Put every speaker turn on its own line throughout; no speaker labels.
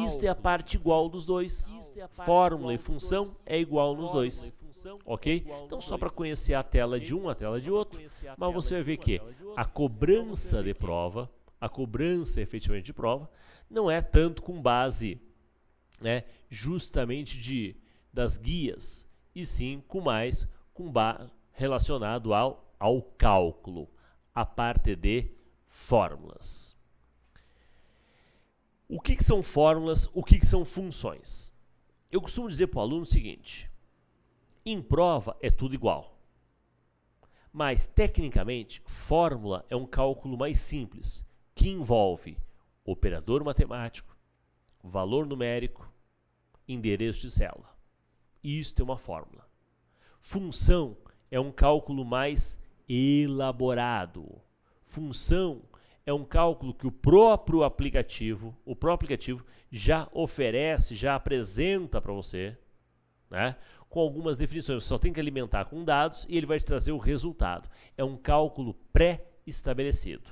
Isto é a parte igual dos dois. Fórmula e função é igual nos dois. Ok? Então, só para conhecer a tela de um, a tela de outro, mas você vai ver que a cobrança de prova, a cobrança efetivamente de prova, não é tanto com base, né, justamente das guias, e sim relacionado ao cálculo, a parte de fórmulas. O que são fórmulas? O que são funções? Eu costumo dizer para o aluno o seguinte: em prova é tudo igual, mas tecnicamente fórmula é um cálculo mais simples, que envolve operador matemático, valor numérico, endereço de célula. Isto é uma fórmula. Função é um cálculo mais elaborado. Função é um cálculo que o próprio aplicativo já oferece, já apresenta para você, né, com algumas definições. Você só tem que alimentar com dados e ele vai te trazer o resultado. É um cálculo pré-estabelecido.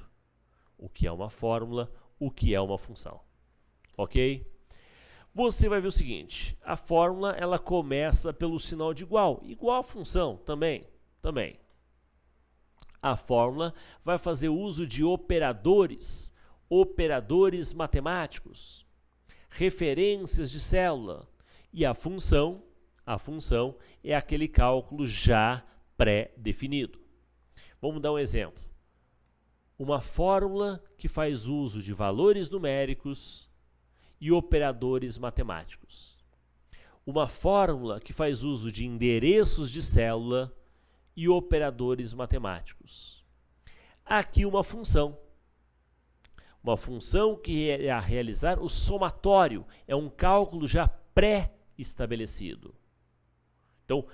O que é uma fórmula, o que é uma função. Ok? Você vai ver o seguinte: a fórmula ela começa pelo sinal de igual. Igual a função também. A fórmula vai fazer uso de operadores matemáticos, referências de célula. E a função é aquele cálculo já pré-definido. Vamos dar um exemplo. Uma fórmula que faz uso de valores numéricos e operadores matemáticos. Uma fórmula que faz uso de endereços de célula e operadores matemáticos. Aqui uma função que é realizar o somatório, é um cálculo já pré-estabelecido. Então,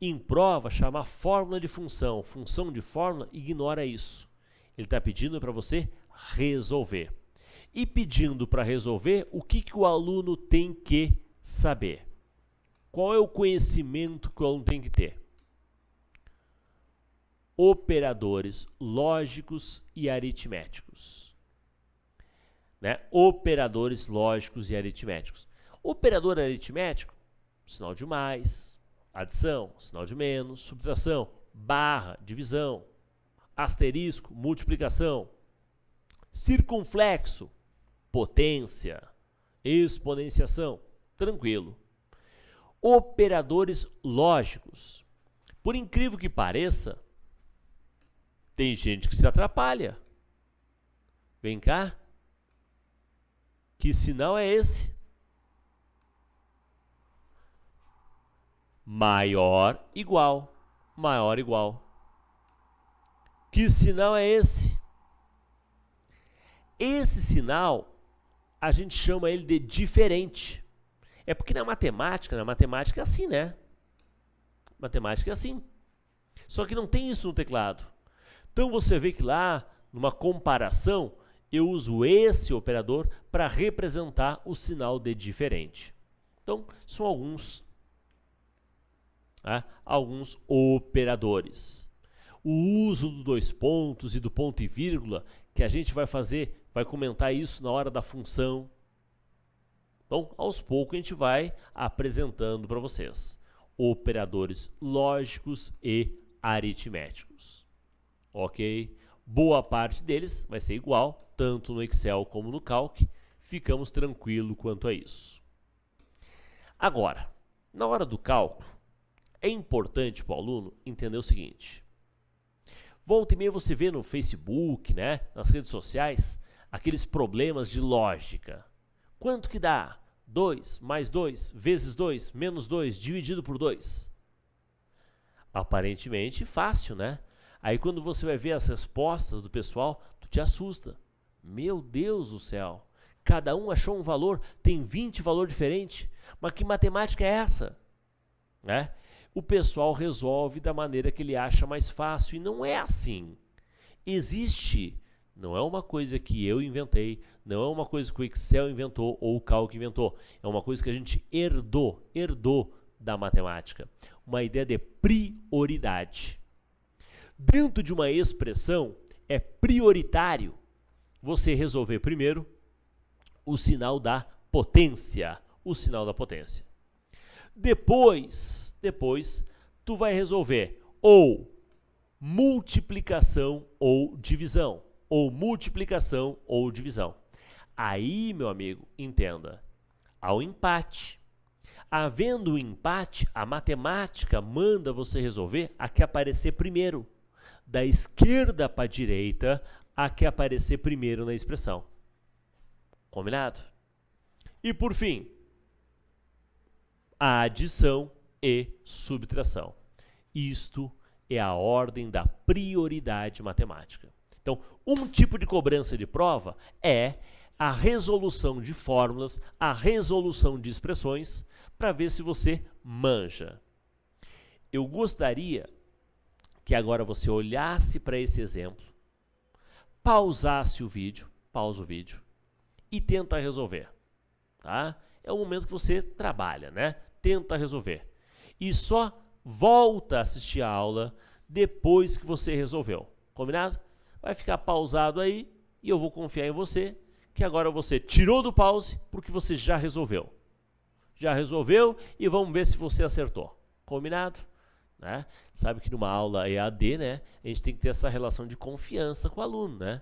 em prova, chamar fórmula de função de fórmula, ignora isso. Ele está pedindo para você resolver. E pedindo para resolver, o que o aluno tem que saber? Qual é o conhecimento que o aluno tem que ter? Operadores lógicos e aritméticos. Né? Operadores lógicos e aritméticos. Operador aritmético, sinal de mais, adição, sinal de menos, subtração, barra, divisão, asterisco, multiplicação, circunflexo, potência, exponenciação, tranquilo. Operadores lógicos. Por incrível que pareça, tem gente que se atrapalha. Vem cá. Que sinal é esse? Maior, igual. Maior, igual. Que sinal é esse? Esse sinal, a gente chama ele de diferente. É porque na matemática é assim, né? Matemática é assim. Só que não tem isso no teclado. Então você vê que lá, numa comparação, eu uso esse operador para representar o sinal de diferente. Então, são alguns operadores. O uso do dois pontos e do ponto e vírgula, que a gente vai comentar isso na hora da função. Então, aos poucos a gente vai apresentando para vocês. Operadores lógicos e aritméticos. Ok? Boa parte deles vai ser igual, tanto no Excel como no Calc. Ficamos tranquilos quanto a isso. Agora, na hora do cálculo, é importante para o aluno entender o seguinte. Volta e meia você vê no Facebook, né, nas redes sociais, aqueles problemas de lógica. Quanto que dá? 2 mais 2 vezes 2 menos 2 dividido por 2. Aparentemente fácil, né? Aí quando você vai ver as respostas do pessoal, tu te assusta. Meu Deus do céu! Cada um achou um valor, tem 20 valores diferentes. Mas que matemática é essa? Né? O pessoal resolve da maneira que ele acha mais fácil e não é assim. Existe, não é uma coisa que eu inventei, não é uma coisa que o Excel inventou ou o Calc inventou. É uma coisa que a gente herdou da matemática. Uma ideia de prioridade. Dentro de uma expressão, é prioritário você resolver primeiro o sinal da potência, o sinal da potência. Depois, tu vai resolver ou multiplicação ou divisão, ou multiplicação ou divisão. Aí, meu amigo, entenda, ao empate. Havendo um empate, a matemática manda você resolver a que aparecer primeiro. Da esquerda para a direita, a que aparecer primeiro na expressão. Combinado? E por fim, a adição e subtração. Isto é a ordem da prioridade matemática. Então, um tipo de cobrança de prova é a resolução de fórmulas, a resolução de expressões, para ver se você manja. Eu gostaria que agora você olhasse para esse exemplo, pausasse o vídeo, pausa o vídeo e tenta resolver. Tá? É o momento que você trabalha, né? Tenta resolver. E só volta a assistir a aula depois que você resolveu. Combinado? Vai ficar pausado aí e eu vou confiar em você que agora você tirou do pause porque você já resolveu. Já resolveu e vamos ver se você acertou. Combinado? Né? Sabe que numa aula EAD, né, a gente tem que ter essa relação de confiança com o aluno, né?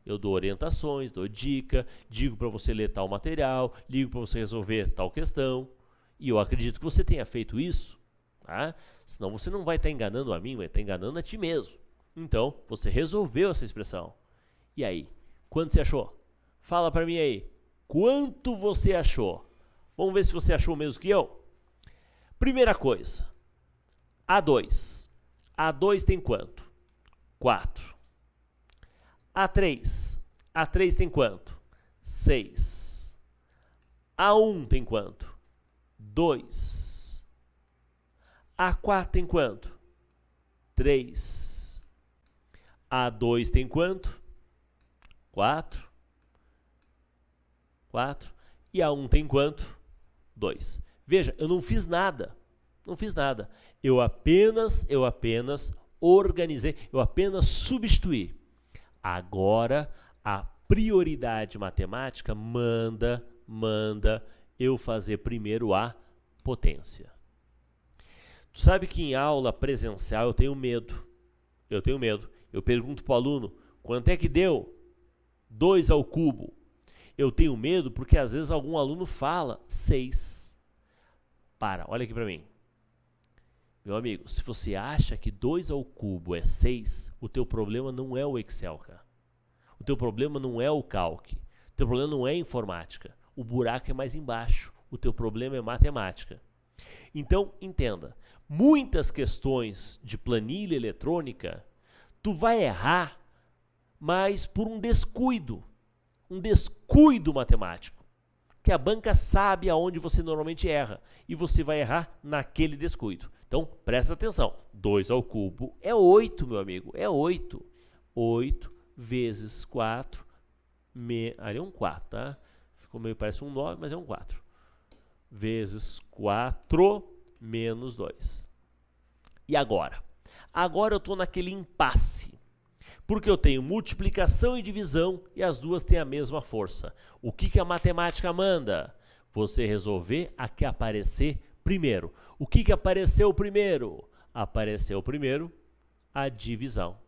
Eu dou orientações, dou dica, digo para você ler tal material, ligo para você resolver tal questão. E eu acredito que você tenha feito isso, tá? Senão você não vai estar enganando a mim, vai estar enganando a ti mesmo. Então, você resolveu essa expressão. E aí, quanto você achou? Fala para mim aí, quanto você achou? Vamos ver se você achou o mesmo que eu? Primeira coisa, A2. A2 tem quanto? 4. A3. A3 tem quanto? 6. A1 tem quanto? 2. A4 tem quanto? 3. A2 tem quanto? 4. 4. E A1 tem quanto? 2. Veja, eu não fiz nada. Não fiz nada. Eu apenas organizei, eu apenas substituí. Agora, a prioridade matemática manda eu fazer primeiro a potência. Tu sabe que em aula presencial eu tenho medo. Eu pergunto para o aluno, quanto é que deu? 2 ao cubo. Eu tenho medo porque às vezes algum aluno fala 6. Olha aqui para mim. Meu amigo, se você acha que 2 ao cubo é 6, o teu problema não é o Excel, cara. O teu problema não é o Calc. O teu problema não é informática. O buraco é mais embaixo. O teu problema é matemática. Então, entenda, muitas questões de planilha eletrônica, tu vai errar, mas por um descuido matemático, que a banca sabe aonde você normalmente erra, e você vai errar naquele descuido. Então, presta atenção, 2 ao cubo é 8, meu amigo, é 8. 8 vezes 4, ali é um 4, tá? Ficou meio, parece um 9, mas é um 4. Vezes 4 menos 2. E agora? Agora eu estou naquele impasse, porque eu tenho multiplicação e divisão e as duas têm a mesma força. O que a matemática manda? Você resolver a que aparecer primeiro. O que apareceu primeiro? Apareceu primeiro a divisão.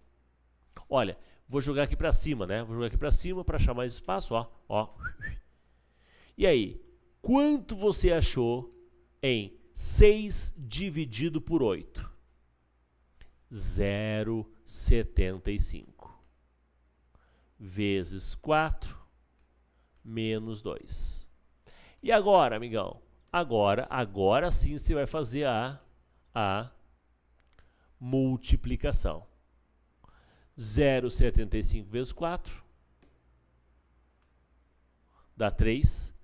Olha, vou jogar aqui para cima, né? Vou jogar aqui para cima para achar mais espaço, ó. E aí, quanto você achou em 6 dividido por 8? 0,75. Vezes 4 menos 2. E agora, amigão? Agora sim você vai fazer a multiplicação. 0,75 vezes 4 dá 3.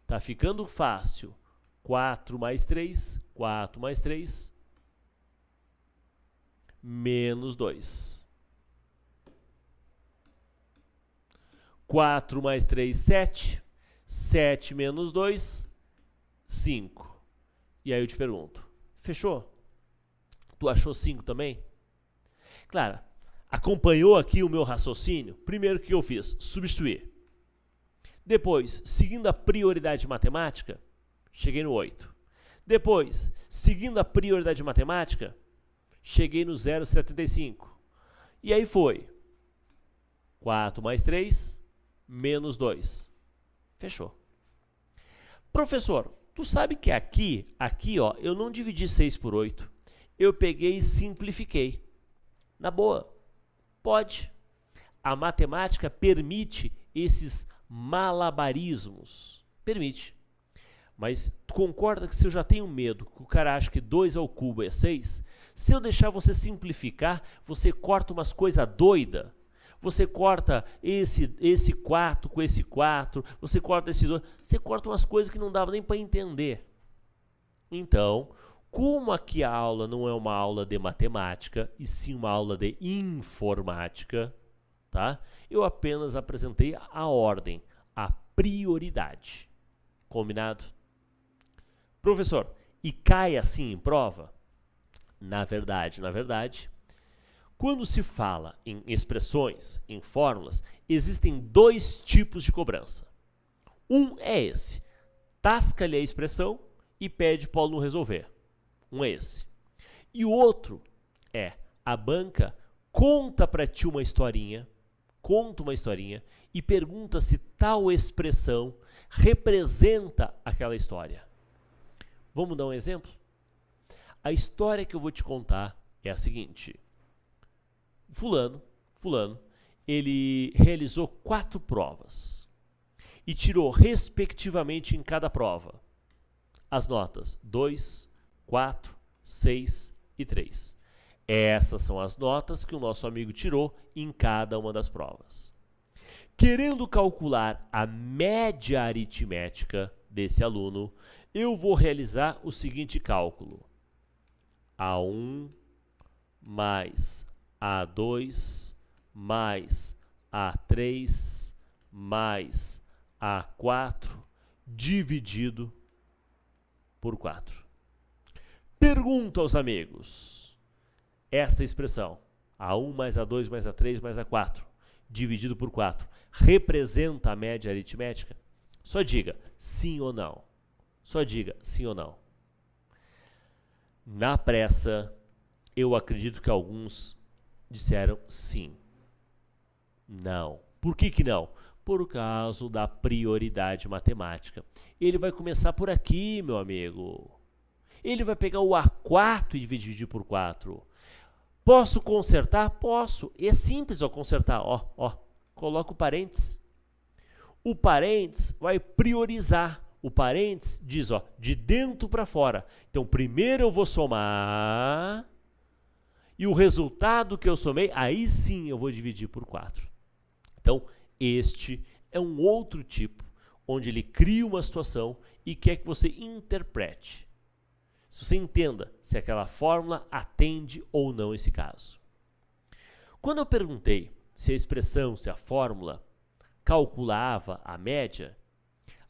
Tá ficando fácil. 4 mais 3, 4 mais 3, menos 2. 4 mais 3, 7. 7 menos 2, 5. E aí eu te pergunto, fechou? Tu achou 5 também? Claro, acompanhou aqui o meu raciocínio? Primeiro, o que eu fiz? Substituir. Depois, seguindo a prioridade matemática, cheguei no 8. Depois, seguindo a prioridade matemática, cheguei no 0,75. E aí foi 4 mais 3, menos 2. Fechou. Professor, tu sabe que aqui, ó, eu não dividi 6 por 8. Eu peguei e simplifiquei. Na boa, pode. A matemática permite esses malabarismos. Permite. Mas tu concorda que se eu já tenho medo, que o cara acha que 2 ao cubo é 6, se eu deixar você simplificar, você corta umas coisas doidas. Você corta esse 4 com esse 4, você corta esse 2, você corta umas coisas que não dava nem para entender. Então, como aqui a aula não é uma aula de matemática, e sim uma aula de informática, tá? Eu apenas apresentei a ordem, a prioridade. Combinado? Professor, e cai assim em prova? Na verdade, quando se fala em expressões, em fórmulas, existem 2 tipos de cobrança. Um é esse, tasca-lhe a expressão e pede para o aluno resolver. Um é esse. E o outro é, a banca conta para ti uma historinha, e pergunta se tal expressão representa aquela história. Vamos dar um exemplo? A história que eu vou te contar é a seguinte. Fulano, ele realizou 4 provas e tirou, respectivamente, em cada prova, as notas 2, 4, 6 e 3. Essas são as notas que o nosso amigo tirou em cada uma das provas. Querendo calcular a média aritmética desse aluno, eu vou realizar o seguinte cálculo. A1 mais A2 mais A3 mais A4 dividido por 4. Pergunto aos amigos, esta expressão, A1 mais A2 mais A3 mais A4 dividido por 4, representa a média aritmética? Só diga sim ou não. Só diga sim ou não. Na pressa, eu acredito que alguns disseram sim. Não. Por que não? Por causa da prioridade matemática. Ele vai começar por aqui, meu amigo. Ele vai pegar o A4 e dividir por 4. Posso consertar? Posso. É simples ó, consertar. Ó, coloca o parênteses. O parênteses vai priorizar. O parênteses diz, ó, de dentro para fora. Então, primeiro eu vou somar e o resultado que eu somei, aí sim eu vou dividir por 4. Então, este é um outro tipo, onde ele cria uma situação e quer que você interprete. Se você entenda se aquela fórmula atende ou não esse caso. Quando eu perguntei se a expressão, se a fórmula calculava a média,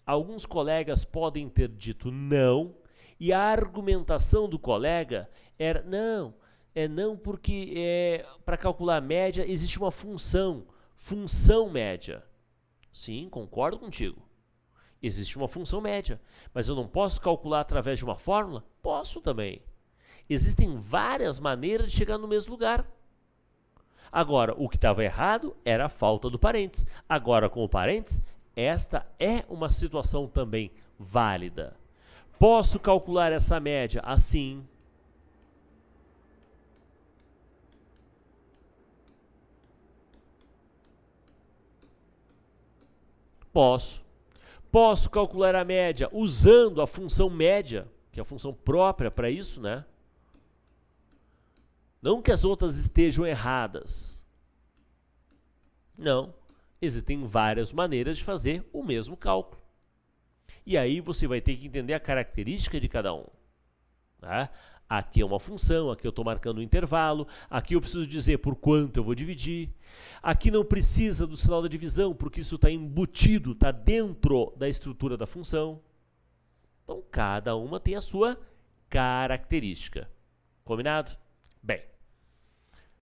alguns colegas podem ter dito não, e a argumentação do colega era não porque para calcular a média existe uma função média. Sim, concordo contigo. Existe uma função média, mas eu não posso calcular através de uma fórmula? Posso também. Existem várias maneiras de chegar no mesmo lugar. Agora, o que estava errado era a falta do parênteses. Agora, com o parênteses, esta é uma situação também válida. Posso calcular essa média assim. Posso calcular a média usando a função média, que é a função própria para isso, né? Não que as outras estejam erradas. Não. Existem várias maneiras de fazer o mesmo cálculo. E aí você vai ter que entender a característica de cada um. Tá? Aqui é uma função, aqui eu estou marcando um intervalo, aqui eu preciso dizer por quanto eu vou dividir. Aqui não precisa do sinal da divisão, porque isso está embutido, está dentro da estrutura da função. Então, cada uma tem a sua característica. Combinado? Bem,